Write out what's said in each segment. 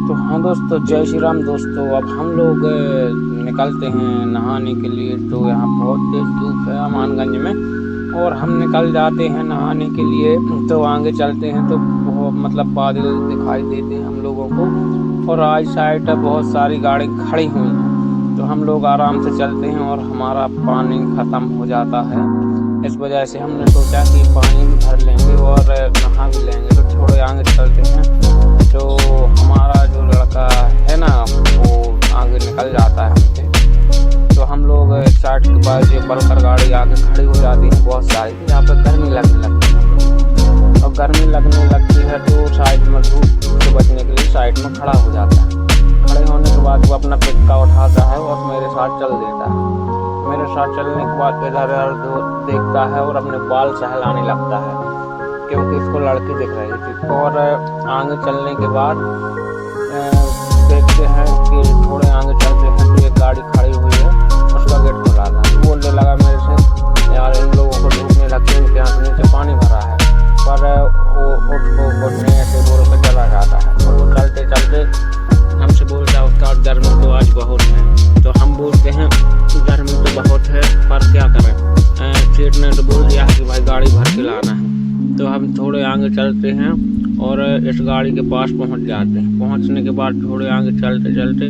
तो हाँ दोस्तों, जय श्री राम दोस्तों। अब हम लोग निकलते हैं नहाने के लिए। तो यहाँ बहुत तेज धूप है अमानगंज में और हम निकल जाते हैं नहाने के लिए। तो आगे चलते हैं तो बहुत बादल दिखाई देते हैं हम लोगों को और आज साइड बहुत सारी गाड़ी खड़ी हुई हैं। तो हम लोग आराम से चलते हैं और हमारा पानी ख़त्म हो जाता है। इस वजह से हमने सोचा कि पानी भी भर लेंगे और नहा भी लेंगे। तो थोड़े आगे चलते हैं तो हमारा जो लड़का है ना वो आगे निकल जाता है हमसे। तो हम लोग साइड के पास ये बलकर गाड़ी आके खड़ी हो जाती है बहुत सारी। यहाँ पे गर्मी लगने लगती है और गर्मी लगने लगती है तो साइड में धूप से बचने के लिए साइड में खड़ा हो जाता है। खड़े होने के बाद वो अपना पिक्का उठाता है और मेरे साथ चल देता है। मेरे साथ चलने के बाद इधर देखता है और अपने बाल सहलाने लगता है क्योंकि इसको लड़की दिख रही थी। और आगे चलने के बाद देखते हैं कि थोड़े आगे चलते हैं तो एक गाड़ी खड़ी हुई है, उसका गेट खुला था। तो बोलने लगा मेरे से, यार इन लोगों को डूबने लगते हैं, क्या नीचे पानी भरा है। पर वो उसको ऐसे बोल कर चला जाता है और वो चलते चलते हमसे बोलता है उसका गर्मी तो आज बहुत है। तो हम बोलते हैं गर्मी तो बहुत है पर क्या करें, सेठ ने तो बोल दिया कि भाई गाड़ी भर के लाना है। तो हम थोड़े आगे चलते हैं और इस गाड़ी के पास पहुंच जाते हैं। पहुंचने के बाद थोड़े आगे चलते चलते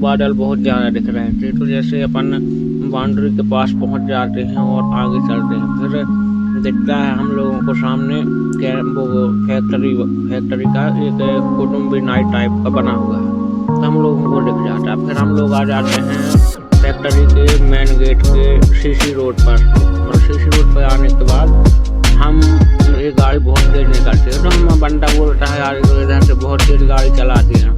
बादल बहुत ज़्यादा दिख रहे थे। तो जैसे अपन बाउंड्री के पास पहुंच जाते हैं और आगे चलते हैं, फिर दिखता है हम लोगों को सामने वो फैक्ट्री का एक कुटुम्बी नाइट टाइप का बना हुआ है। तो हम लोगों को दिख जाता है। फिर हम लोग आ जाते हैं फैक्ट्री के मेन गेट के सीसी रोड पर। और सीसी रोड पर आने के बाद हम ये गाड़ी बहुत तेज निकलती है। तो हम बंदा बोलता है यार इधर से बहुत तेज गाड़ी चलाती है।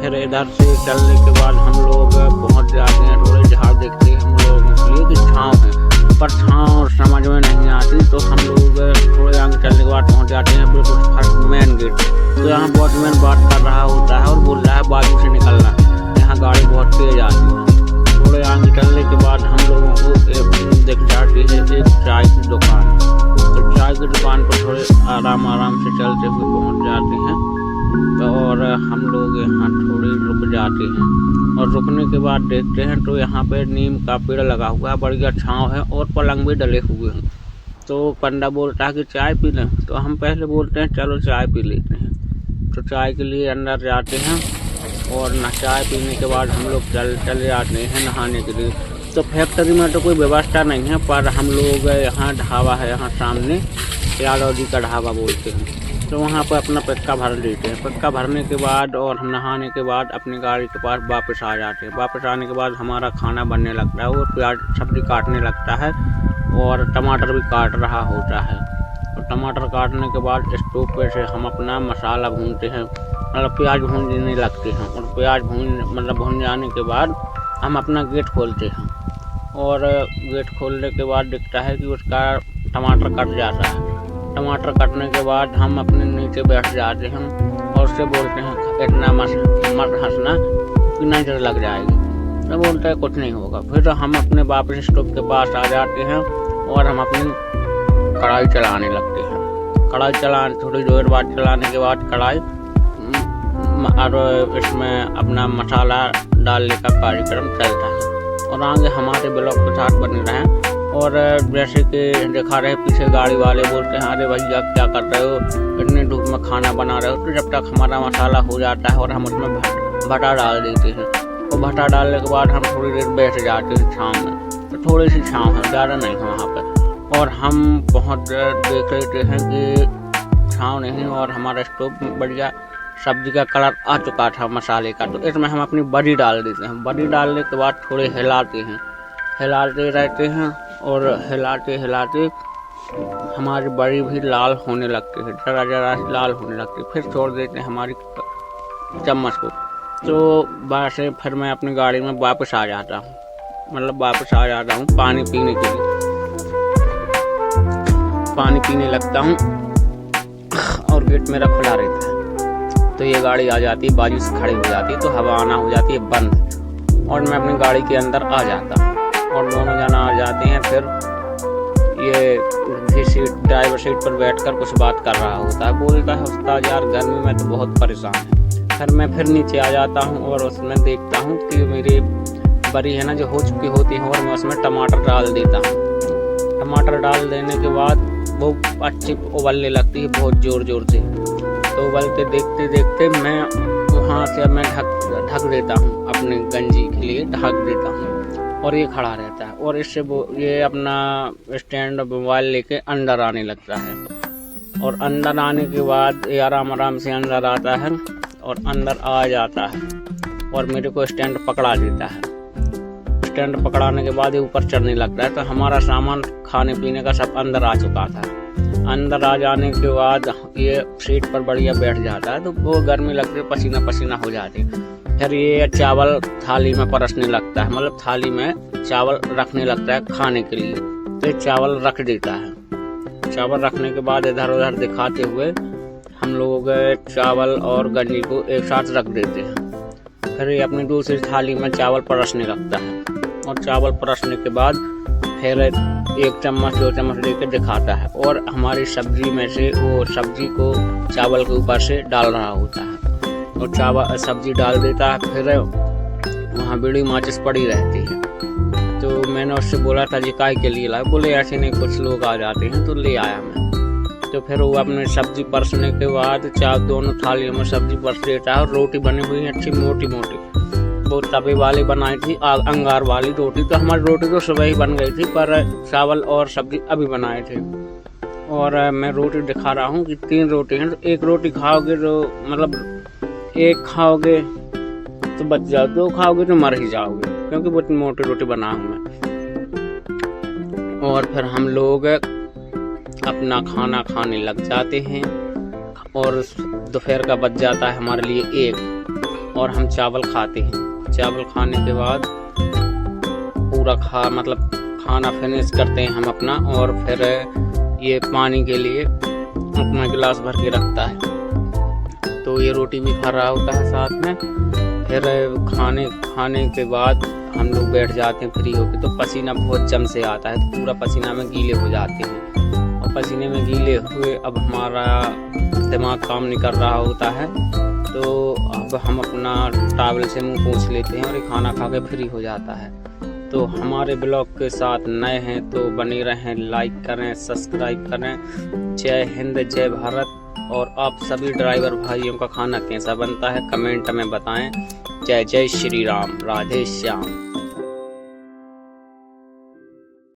फिर इधर से चलने के बाद हम लोग पहुंच जाते हैं। थोड़े झाड़ देखते हैं हम लोगों के लिए कि छाँव है, पर छाँव समझ में नहीं आती। तो हम लोग थोड़े आगे चलने के बाद पहुंच जाते हैं बिल्कुल फर्स्ट मेन गेट। तो यहाँ वॉचमैन बात कर रहा होता है और बोल रहा है बाजू से निकलना है, यहाँ गाड़ी बहुत तेज आती है। थोड़े आगे चलने के बाद हम लोगों को दिख जाती है एक चाय की दुकान। तो चाय की दुकान पर थोड़े आराम से चलते हुए पहुंच जाते हैं। तो और हम लोग यहाँ थोड़ी रुक जाते हैं और रुकने के बाद देखते हैं तो यहाँ पे नीम का पेड़ लगा हुआ है, बढ़िया छाँव है और पलंग भी डले हुए हैं। तो पंडा बोलता है कि चाय पी लें। तो हम पहले बोलते हैं चलो चाय पी लेते हैं। तो चाय के लिए अंदर जाते हैं और चाय पीने के बाद हम लोग चले जाते हैं नहाने के लिए। तो फैक्ट्री में तो कोई व्यवस्था नहीं है, पर हम लोग यहाँ ढाबा है, यहाँ सामने यादव जी का ढाबा बोलते हैं। तो वहाँ पर अपना पिक्का भर लेते हैं। पिक्का भरने के बाद और नहाने के बाद अपनी गाड़ी के पास वापस आ जाते हैं। वापस आने के बाद हमारा खाना बनने लगता है, वो प्याज सब्ज़ी काटने लगता है और टमाटर भी काट रहा होता है। तो टमाटर काटने के बाद स्टोव पे से हम अपना मसाला भूनते हैं, प्याज भूनने लगते हैं। और प्याज भून जाने के बाद हम अपना गेट खोलते हैं और गेट खोलने के बाद दिखता है कि उसका टमाटर कट जाता है। टमाटर कटने के बाद हम अपने नीचे बैठ जाते हैं और उससे बोलते हैं इतना मत हंसना कि नजर लग जाएगी। तो बोलता है कुछ नहीं होगा। फिर हम अपने वापस स्टोव के पास आ जाते हैं और हम अपनी कढ़ाई चलाने लगते हैं। कढ़ाई थोड़ी देर बाद चलाने के बाद कढ़ाई और इसमें अपना मसाला डालने का कार्यक्रम चलता है। और आगे हमारे ब्लॉग के साथ बने रहें। और जैसे कि दिखा रहे पीछे गाड़ी वाले बोलते हैं अरे भैया क्या कर रहे हो, इतनी धूप में खाना बना रहे हो। तो जब तक हमारा मसाला हो जाता है और हम उसमें भटा डाल देते हैं। और भटा डालने के बाद हम थोड़ी देर बैठ जाते हैं छाँव में। तो थोड़ी सी छाँव है, ज़्यादा नहीं है वहाँ पर। और हम बहुत देख लेते हैं कि छाँव नहीं और हमारा स्टोव बढ़िया सब्जी का कलर आ चुका था मसाले का। तो इसमें हम अपनी बड़ी डाल देते हैं। बड़ी डालने के बाद थोड़े हिलाते रहते हैं और हिलाते हमारी बड़ी भी लाल होने लगती है, जरा लाल होने लगती है। फिर छोड़ देते हैं हमारी चम्मच को। तो बस फिर मैं अपनी गाड़ी में वापस आ जाता हूँ, पानी पीने के लिए। पानी पीने लगता हूँ और गेट मेरा खुला रहता है। तो ये गाड़ी आ जाती है, बाजू से खड़ी हो जाती है, तो हवा आना हो जाती है बंद और मैं अपनी गाड़ी के अंदर आ जाता हूँ और दोनों जना आ जाते हैं। फिर ये ड्राइवर सीट पर बैठकर कुछ बात कर रहा होता है। बोलता है उस्ताद यार गर्मी में तो बहुत परेशान है, फिर मैं फिर नीचे आ जाता हूँ और उसमें देखता हूँ कि मेरी बरी है ना जो हो चुकी होती है, और मैं उसमें टमाटर डाल देता हूँ। टमाटर डाल देने के बाद वो अच्छी उबलने लगती है बहुत ज़ोर ज़ोर से। तो उबलते देखते देखते मैं वहाँ से मैं ढक देता हूँ, अपने गंजी के लिए ढक देता हूँ, और ये खड़ा रहता है। और इससे वो ये अपना स्टैंड मोबाइल लेके अंदर आने लगता है, और अंदर आने के बाद ये आराम से अंदर आता है और अंदर आ जाता है, और मेरे को स्टैंड पकड़ा देता है। स्टैंड पकड़ाने के बाद ये ऊपर चढ़ने लगता है। तो हमारा सामान खाने पीने का सब अंदर आ चुका था। अंदर आ जाने के बाद ये सीट पर बढ़िया बैठ जाता है, तो वो गर्मी लगती है, पसीना पसीना हो जाती है। फिर ये चावल थाली में परसने लगता है, मतलब थाली में चावल रखने लगता है खाने के लिए। तो चावल रख देता है। चावल रखने के बाद इधर उधर दिखाते हुए हम लोग चावल और गंजी को एक साथ रख देते हैं। फिर ये अपनी दूसरी थाली में चावल परसने लगता है, और चावल परसने के बाद फिर 1 चम्मच 2 चम्मच लेके दिखाता है, और हमारी सब्जी में से वो सब्जी को चावल के ऊपर से डाल रहा होता है, और चावल सब्जी डाल देता है। फिर वहाँ बीड़ी माचिस पड़ी रहती है। तो मैंने उससे बोला था जी काय के लिए लाए? बोले ऐसे नहीं, कुछ लोग आ जाते हैं, तो ले आया मैं। तो फिर वो अपने सब्जी परसने के बाद दोनों थालियों में सब्जी परस देता है, और रोटी बनी हुई है अच्छी मोटी मोटी। वो तवे वाली बनाई थी, अंगार वाली रोटी। तो हमारी रोटी तो सुबह ही बन गई थी, पर चावल और सब्जी अभी बनाए थे। और मैं रोटी दिखा रहा हूँ कि 3 रोटी हैं, तो 1 रोटी खाओगे तो मतलब 1 खाओगे तो बच जाओ, 2 खाओगे तो मर ही जाओगे, क्योंकि बहुत मोटी रोटी बना हूँ मैं। और फिर हम लोग अपना खाना खाने लग जाते हैं, और दोपहर का बच जाता है हमारे लिए 1, और हम चावल खाते हैं। चावल खाने के बाद पूरा खाना फिनिश करते हैं हम अपना, और फिर ये पानी के लिए अपना गिलास भर के रखता है। तो ये रोटी भी खा रहा होता है साथ में। फिर खाने के बाद हम लोग बैठ जाते हैं फ्री होके। तो पसीना बहुत जम से आता है, तो पूरा पसीना में गीले हो जाते हैं, और पसीने में गीले हुए अब हमारा दिमाग काम नहीं कर रहा होता है। तो अब हम अपना टॉवल से मुंह पोंछ लेते हैं, और ये खाना खा के फ्री हो जाता है। तो हमारे ब्लॉग के साथ नए हैं तो बने रहें, लाइक करें, सब्सक्राइब करें। जय हिंद, जय भारत। और आप सभी ड्राइवर भाइयों का खाना कैसा बनता है कमेंट में बताएं। जय जय श्री राम, राधे श्याम।